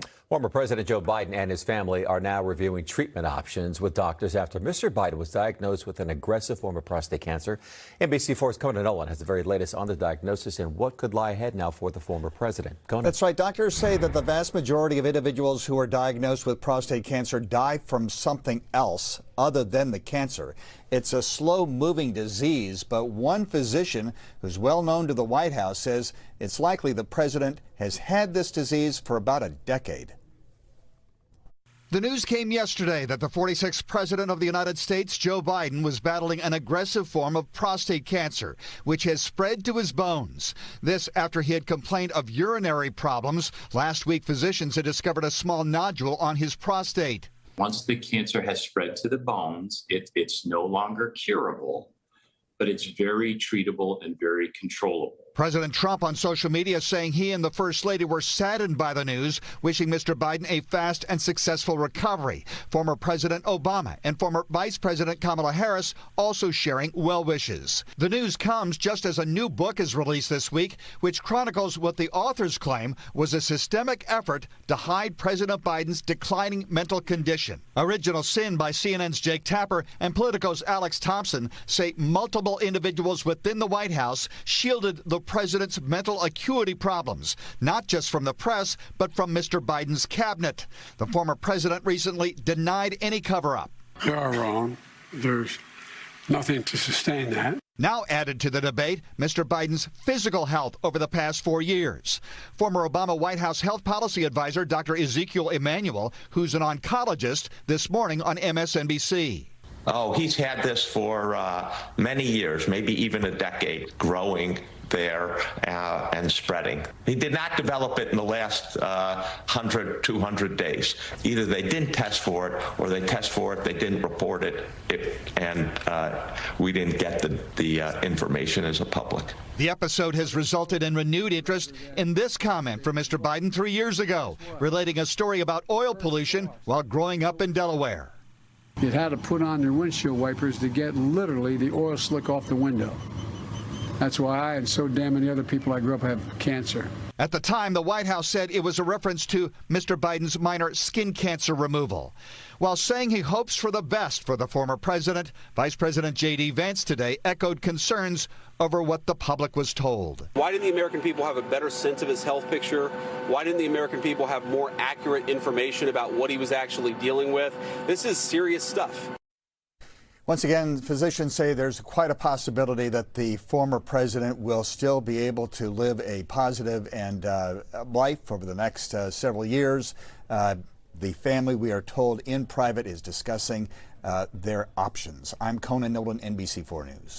story. Former President Joe Biden and his family are now reviewing treatment options with doctors after Mr. Biden was diagnosed with an aggressive form of prostate cancer. NBC4's Conan Nolan has the very latest on the diagnosis and what could lie ahead now for the former president. Conan. That's right. Doctors say that the vast majority of individuals who are diagnosed with prostate cancer die from something else other than the cancer. It's a slow-moving disease, but one physician who's well known to the White House says it's likely the president has had this disease for about a decade. The news came yesterday that the 46th President of the United States, Joe Biden, was battling an aggressive form of prostate cancer, which has spread to his bones. This after he had complained of urinary problems. Last week, physicians had discovered a small nodule on his prostate. Once the cancer has spread to the bones, it's no longer curable, but it's very treatable and very controllable. President Trump on social media saying he and the First Lady were saddened by the news, wishing Mr. Biden a fast and successful recovery. Former President Obama and former Vice President Kamala Harris also sharing well wishes. The news comes just as a new book is released this week, which chronicles what the authors claim was a systemic effort to hide President Biden's declining mental condition. Original Sin by CNN's Jake Tapper and Politico's Alex Thompson say multiple individuals within the White House shielded the president's mental acuity problems, not just from the press, but from Mr. Biden's cabinet. The former president recently denied any cover-up. They are wrong. There's nothing to sustain that. Now added to the debate, Mr. Biden's physical health over the past 4 years. Former Obama White House health policy advisor Dr. Ezekiel Emanuel, who's an oncologist, this morning on MSNBC. Oh, he's had this for many years, maybe even a decade, growing there and spreading. He did not develop it in the last 100, 200 days. Either they didn't test for it, or they test for it, they didn't report it, and we didn't get the information as a public. The episode has resulted in renewed interest in this comment from Mr. Biden 3 years ago, relating a story about oil pollution while growing up in Delaware. You had to put on your windshield wipers to get literally the oil slick off the window. That's why I and so damn many other people I grew up have cancer. At the time, the White House said it was a reference to Mr. Biden's minor skin cancer removal. While saying he hopes for the best for the former president, Vice President J.D. Vance today echoed concerns over what the public was told. Why didn't the American people have a better sense of his health picture? Why didn't the American people have more accurate information about what he was actually dealing with? This is serious stuff. Once again, physicians say there's quite a possibility that the former president will still be able to live a positive and life over the next several years. The family, we are told in private, is discussing their options. I'm Conan Nolan, NBC4 News.